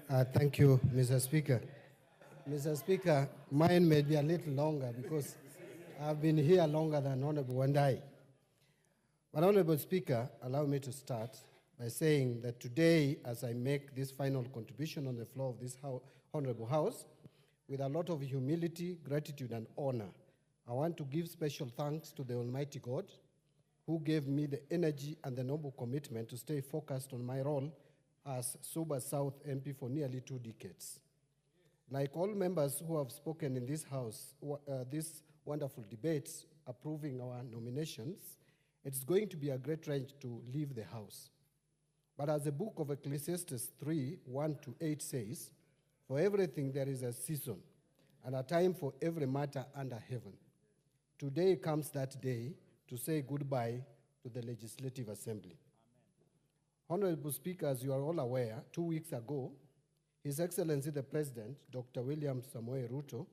Thank you, Mr. Speaker. Mr. Speaker, mine may be a little longer because I've been here longer than Honorable Wandai. But Honorable Speaker, allow me to start by saying that today, as I make this final contribution on the floor of this Honorable House, with a lot of humility, gratitude, and honor, I want to give special thanks to the Almighty God, who gave me the energy and the noble commitment to stay focused on my role as Suba South MP for nearly 2 decades. Like all members who have spoken in this House, these wonderful debates approving our nominations, it's going to be a great wrench to leave the House. But as the book of Ecclesiastes 3:1-8 says, for everything there is a season and a time for every matter under heaven. Today comes that day to say goodbye to the Legislative Assembly. Amen. Honorable Speaker, as you are all aware, 2 weeks ago, His Excellency the President, Dr. William Samoei Ruto,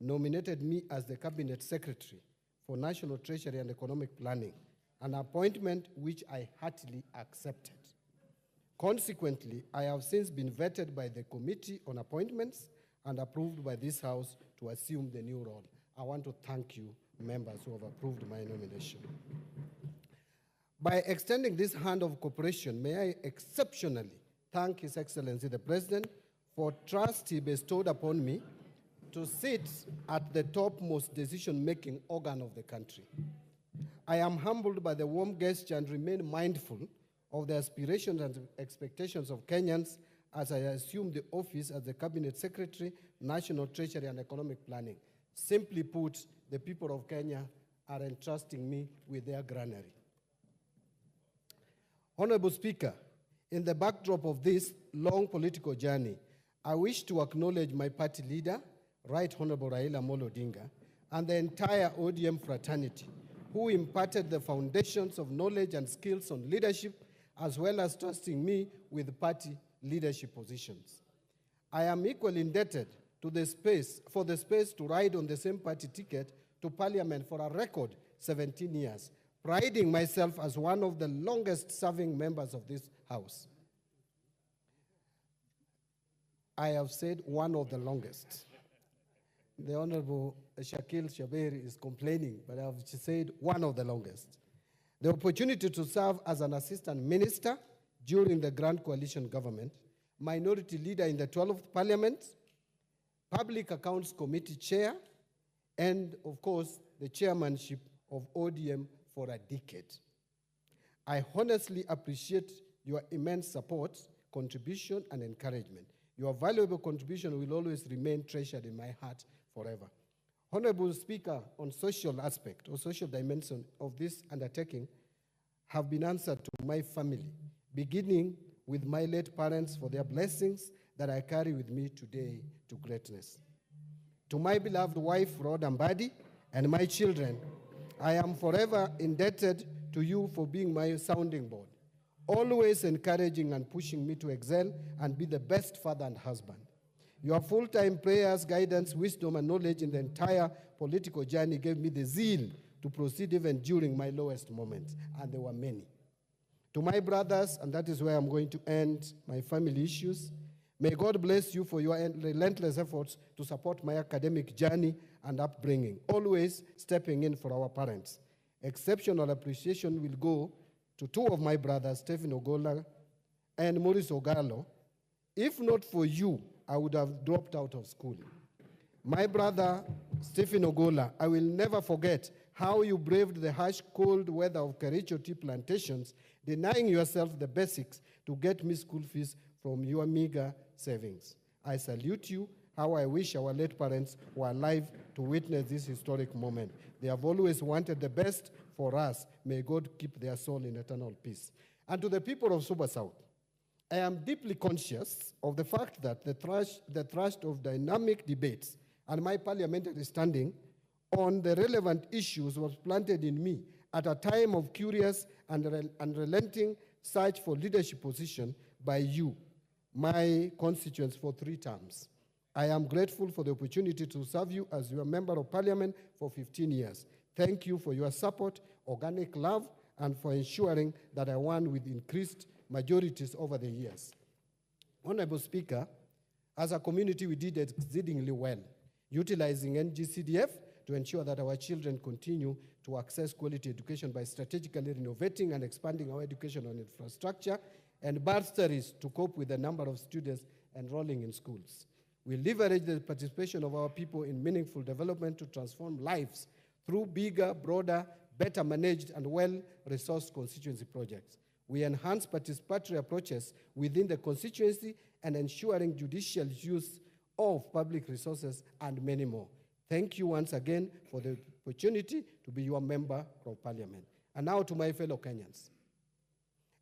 nominated me as the Cabinet Secretary for National Treasury and Economic Planning, an appointment which I heartily accepted. Consequently, I have since been vetted by the Committee on Appointments and approved by this House to assume the new role. I want to thank you, members who have approved my nomination. By extending this hand of cooperation, may I exceptionally thank His Excellency the President for trust he bestowed upon me to sit at the topmost decision-making organ of the country. I am humbled by the warm gesture and remain mindful of the aspirations and expectations of Kenyans as I assume the office as the Cabinet Secretary, National Treasury and Economic Planning. Simply put, the people of Kenya are entrusting me with their granary. Honorable Speaker, in the backdrop of this long political journey, I wish to acknowledge my party leader, Right Honorable Raila Odinga, and the entire ODM fraternity, who imparted the foundations of knowledge and skills on leadership, as well as trusting me with party leadership positions. I am equally indebted to the space to ride on the same party ticket to Parliament for a record 17 years, priding myself as one of the longest-serving members of this House. I have said one of the longest. The Honorable Shakil Shaberi is complaining, but I have said one of the longest. The opportunity to serve as an assistant minister during the Grand Coalition government, minority leader in the 12th Parliament, Public Accounts Committee chair, and of course, the chairmanship of ODM for a decade. I honestly appreciate your immense support, contribution, and encouragement. Your valuable contribution will always remain treasured in my heart forever. Honorable Speaker, on social aspect or social dimension of this undertaking have been answered to my family, beginning with my late parents for their blessings that I carry with me today to greatness. To my beloved wife, Rhoda Mbadi, and my children, I am forever indebted to you for being my sounding board, always encouraging and pushing me to excel and be the best father and husband. Your full-time prayers, guidance, wisdom, and knowledge in the entire political journey gave me the zeal to proceed even during my lowest moments, and there were many. To my brothers, and that is where I'm going to end my family issues, may God bless you for your relentless efforts to support my academic journey and upbringing, always stepping in for our parents. Exceptional appreciation will go to 2 of my brothers, Stephen Ogola and Maurice Ogalo. If not for you, I would have dropped out of school. My brother, Stephen Ogola, I will never forget how you braved the harsh, cold weather of Kericho tea plantations, denying yourself the basics to get me school fees from your meager savings. I salute you. How I wish our late parents were alive to witness this historic moment. They have always wanted the best for us. May God keep their soul in eternal peace. And to the people of Suba South, I am deeply conscious of the fact that the thrust of dynamic debates and my parliamentary standing on the relevant issues was planted in me at a time of curious and unrelenting search for leadership position by you, my constituents, for 3 terms. I am grateful for the opportunity to serve you as your member of parliament for 15 years. Thank you for your support, organic love, and for ensuring that I won with increased majorities over the years. Honorable Speaker, As a community, we did exceedingly well, utilizing NGCDF to ensure that our children continue to access quality education by strategically renovating and expanding our educational infrastructure and bursaries to cope with the number of students enrolling in schools. We leverage the participation of our people in meaningful development to transform lives through bigger, broader, better managed and well-resourced constituency projects. We enhance participatory approaches within the constituency and ensuring judicial use of public resources and many more. Thank you once again for the opportunity to be your member of parliament. And now to my fellow Kenyans.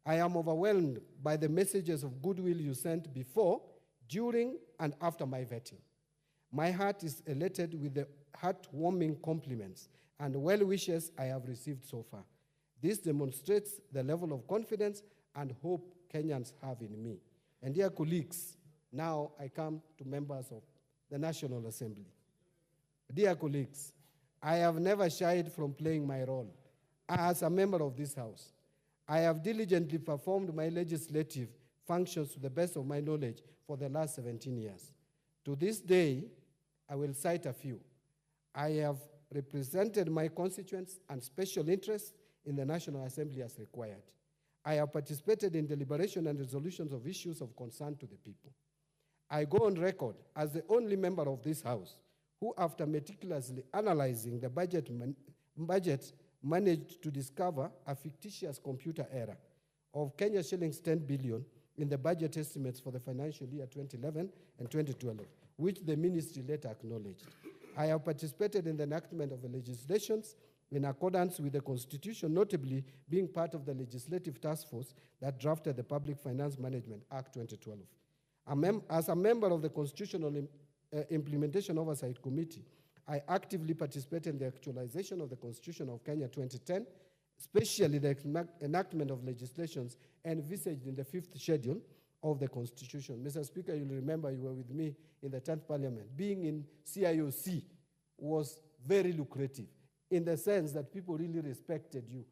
I am overwhelmed by the messages of goodwill you sent before, during, and after my vetting. My heart is elated with the heartwarming compliments and well wishes I have received so far. This demonstrates the level of confidence and hope Kenyans have in me. And dear colleagues, now I come to members of the National Assembly. Dear colleagues, I have never shied from playing my role as a member of this House. I have diligently performed my legislative functions to the best of my knowledge for the last 17 years. To this day, I will cite a few. I have represented my constituents and special interests in the National Assembly as required. I have participated in deliberation and resolutions of issues of concern to the people. I go on record as the only member of this House who, after meticulously analyzing the budget managed to discover a fictitious computer error of Kenya shillings 10 billion in the budget estimates for the financial year 2011 and 2012, which the ministry later acknowledged. I have participated in the enactment of the legislations in accordance with the Constitution, notably being part of the legislative task force that drafted the Public Finance Management Act 2012. As a member of the Constitutional Implementation Oversight Committee, I actively participated in the actualization of the Constitution of Kenya 2010, especially the enactment of legislations envisaged in the 5th schedule of the Constitution. Mr. Speaker, you'll remember you were with me in the 10th Parliament. Being in CIOC was very lucrative in the sense that people really respected you.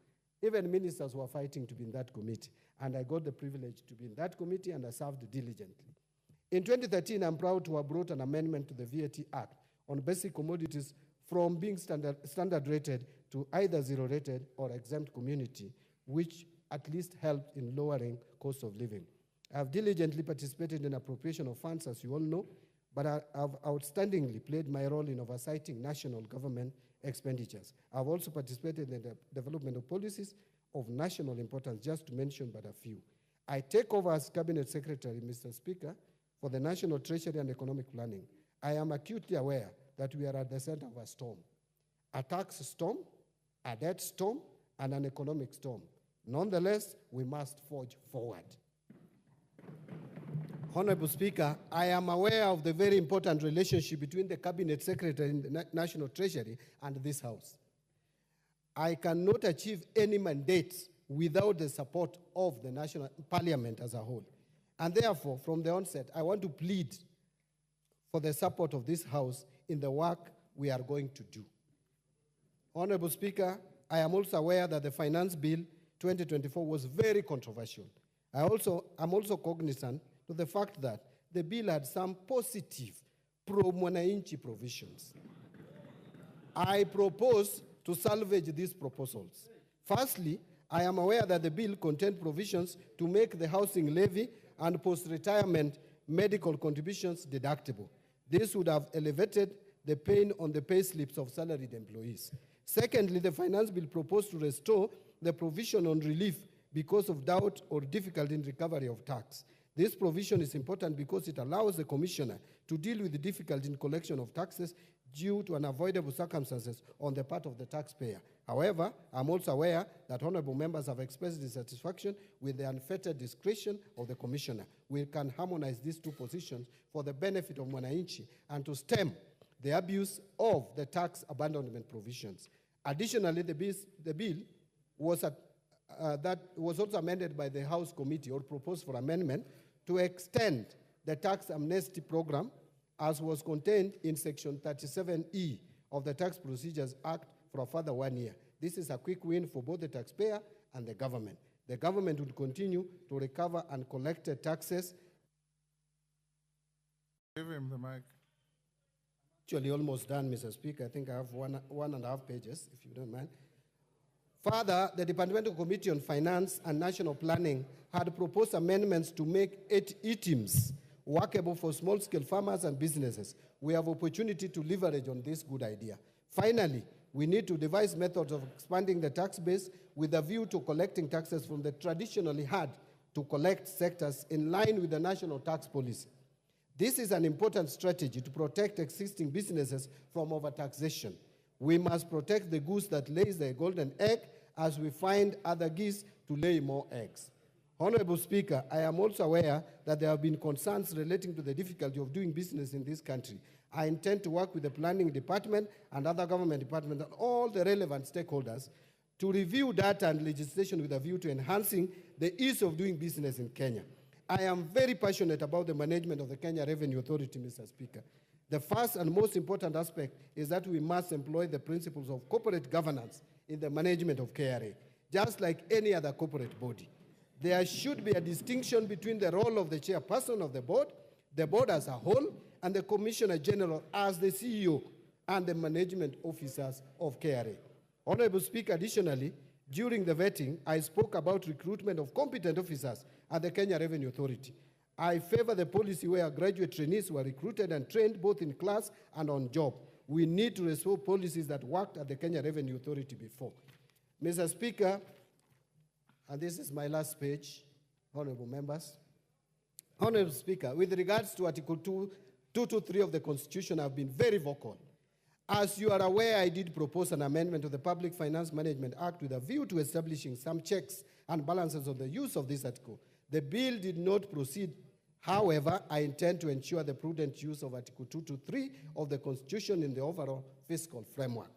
Even ministers were fighting to be in that committee, and I got the privilege to be in that committee, and I served diligently. In 2013, I'm proud to have brought an amendment to the VAT Act on basic commodities from being standard rated to either zero rated or exempt community, which at least helped in lowering cost of living. I have diligently participated in appropriation of funds, as you all know, but I have outstandingly played my role in oversighting national government expenditures. I've also participated in the development of policies of national importance, just to mention but a few. I take over as Cabinet Secretary, Mr. Speaker, for the National Treasury and Economic Planning. I am acutely aware that we are at the center of a storm, a tax storm, a debt storm, and an economic storm. Nonetheless, we must forge forward. Honorable Speaker, I am aware of the very important relationship between the Cabinet Secretary and the National Treasury and this House. I cannot achieve any mandate without the support of the National Parliament as a whole. And therefore, from the onset, I want to plead for the support of this House in the work we are going to do. Honorable Speaker, I am also aware that the Finance Bill 2024 was very controversial. I'm also cognizant to the fact that the bill had some positive pro-mwananchi provisions. I propose to salvage these proposals. Firstly, I am aware that the bill contained provisions to make the housing levy and post-retirement medical contributions deductible. This would have elevated the pain on the pay slips of salaried employees. Secondly, the finance bill proposed to restore the provision on relief because of doubt or difficulty in recovery of tax. This provision is important because it allows the commissioner to deal with the difficulty in collection of taxes due to unavoidable circumstances on the part of the taxpayer. However, I'm also aware that honorable members have expressed dissatisfaction with the unfettered discretion of the commissioner. We can harmonize these two positions for the benefit of mwananchi and to stem the abuse of the tax abandonment provisions. Additionally, the bill was that was also amended by the House Committee, or proposed for amendment, to extend the tax amnesty program as was contained in Section 37E of the Tax Procedures Act for a further 1 year. This is a quick win for both the taxpayer and the government. The government will continue to recover uncollected taxes Give him the mic. Actually, almost done, Mr. Speaker. I think I have one and a half pages, if you don't mind. Further, the Departmental Committee on Finance and National Planning had proposed amendments to make ETIMs workable for small-scale farmers and businesses. We have opportunity to leverage on this good idea. Finally, we need to devise methods of expanding the tax base with a view to collecting taxes from the traditionally hard-to-collect sectors in line with the national tax policy. This is an important strategy to protect existing businesses from overtaxation. We must protect the goose that lays the golden egg as we find other geese to lay more eggs. Honorable Speaker, I am also aware that there have been concerns relating to the difficulty of doing business in this country. I intend to work with the Planning Department and other government departments and all the relevant stakeholders to review data and legislation with a view to enhancing the ease of doing business in Kenya. I am very passionate about the management of the Kenya Revenue Authority, Mr. Speaker. The first and most important aspect is that we must employ the principles of corporate governance in the management of KRA, just like any other corporate body. There should be a distinction between the role of the chairperson of the board as a whole, and the Commissioner General as the CEO and the management officers of KRA. Honorable Speaker, additionally, during the vetting, I spoke about recruitment of competent officers at the Kenya Revenue Authority. I favor the policy where graduate trainees were recruited and trained both in class and on job. We need to restore policies that worked at the Kenya Revenue Authority before. Mr. Speaker, and this is my last page, honorable members. Honorable Speaker, with regards to Article 223 of the Constitution, I've been very vocal. As you are aware, I did propose an amendment to the Public Finance Management Act with a view to establishing some checks and balances on the use of this article. The bill did not proceed. However, I intend to ensure the prudent use of Article 223 of the Constitution in the overall fiscal framework.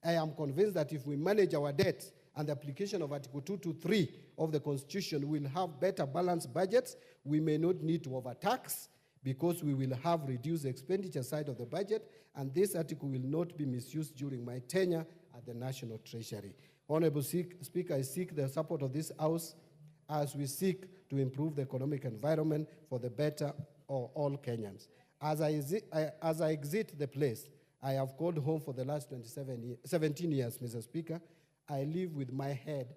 I am convinced that if we manage our debt and the application of Article 223 of the Constitution, we will have better balanced budgets. We may not need to overtax because we will have reduced the expenditure side of the budget, and this article will not be misused during my tenure at the National Treasury. Honorable Speaker, I seek the support of this House as we seek to improve the economic environment for the better of all Kenyans. As I exit the place I have called home for the last 17 years, Mr. Speaker, I live with my head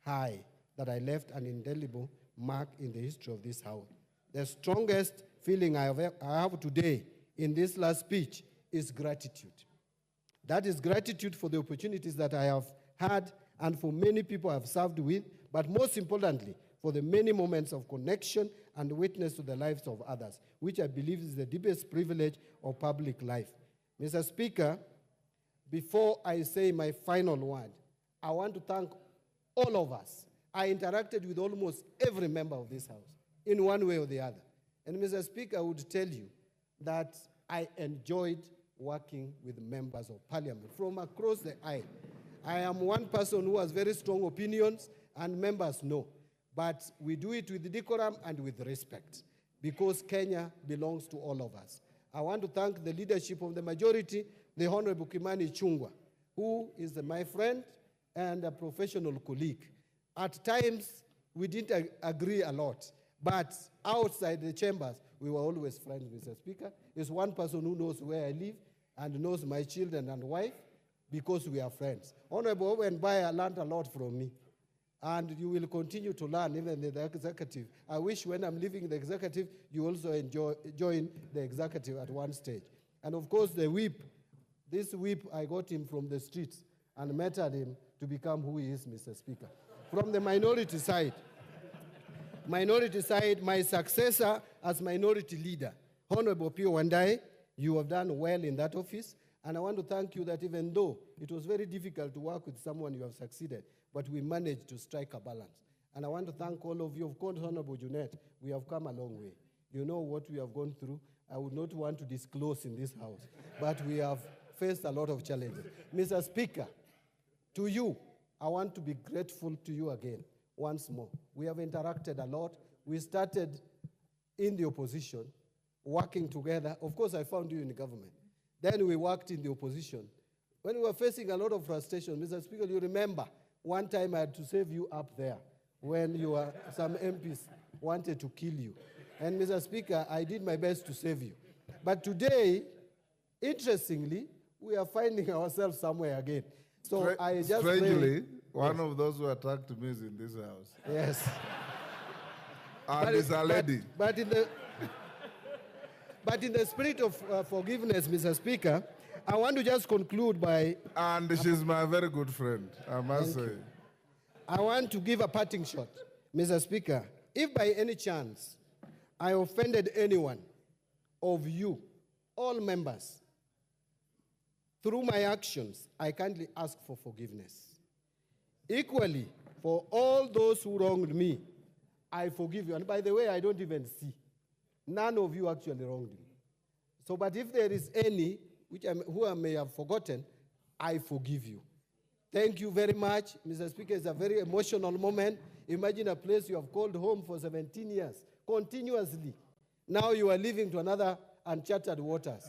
high that I left an indelible mark in the history of this House. The strongest feeling I have today in this last speech is gratitude. That is gratitude for the opportunities that I have had and for many people I have served with, but most importantly, for the many moments of connection and witness to the lives of others, which I believe is the deepest privilege of public life. Mr. Speaker, before I say my final word, I want to thank all of us. I interacted with almost every member of this House in one way or the other. And Mr. Speaker, I would tell you that I enjoyed working with members of Parliament from across the aisle. I am one person who has very strong opinions, and members know. But we do it with decorum and with respect, because Kenya belongs to all of us. I want to thank the leadership of the majority, the Honorable Kimani Ichung'wah, who is my friend and a professional colleague. At times, we didn't agree a lot, but outside the chambers, we were always friends, Mr. Speaker. He's one person who knows where I live and knows my children and wife, because we are friends. Honorable Owen Baya learned a lot from me, and you will continue to learn even in the executive. I wish when I'm leaving the executive, you also join the executive at one stage. And of course, the whip, this whip, I got him from the streets and mentored him to become who he is, Mr. Speaker. From the minority side, my successor as minority leader, Honorable Pio Wandai, you have done well in that office. And I want to thank you that even though it was very difficult to work with someone, you have succeeded, but we managed to strike a balance. And I want to thank all of you. Of course, Honorable Junet, we have come a long way. You know what we have gone through. I would not want to disclose in this House, but we have faced a lot of challenges. Mr. Speaker, to you, I want to be grateful to you again, once more. We have interacted a lot. We started in the opposition, working together. Of course, I found you in the government. Then we worked in the opposition. When we were facing a lot of frustration, Mr. Speaker, you remember one time I had to save you up there when some MPs wanted to kill you. And Mr. Speaker, I did my best to save you. But today, interestingly, we are finding ourselves somewhere again. So I just strangely, one of those who attacked me is in this house. Yes. And it's a lady. But in the spirit of forgiveness, Mr. Speaker, I want to just conclude by... And she's my very good friend, I must say. I want to give a parting shot. Mr. Speaker, if by any chance I offended anyone of you, all members, through my actions, I kindly ask for forgiveness. Equally, for all those who wronged me, I forgive you. And by the way, I don't even see. None of you actually wronged me. So, but if there is any who I may have forgotten, I forgive you. Thank you very much. Mr. Speaker, it's a very emotional moment. Imagine a place you have called home for 17 years, continuously. Now you are leaving to another uncharted waters.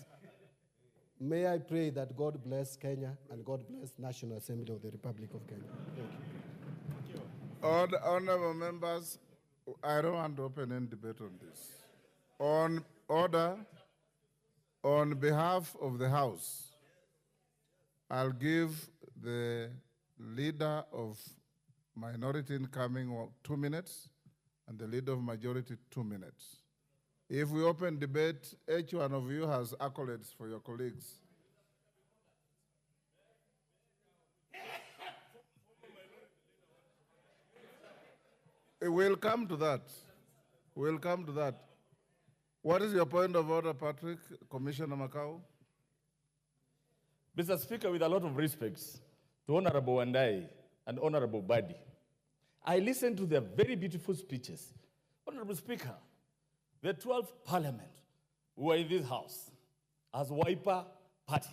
May I pray that God bless Kenya and God bless National Assembly of the Republic of Kenya. Thank you. Honorable members, I don't want to open any debate on this. On order, on behalf of the House, I'll give the leader of minority incoming 2 minutes and the leader of majority 2 minutes. If we open debate, each one of you has accolades for your colleagues. We'll come to that. We'll come to that. What is your point of order, Patrick? Commissioner Macau? Mr. Speaker, with a lot of respects to Honorable Wandai and Honorable Mbadi, I listened to their very beautiful speeches. Honorable Speaker, the 12th Parliament who are in this house as Wiper Party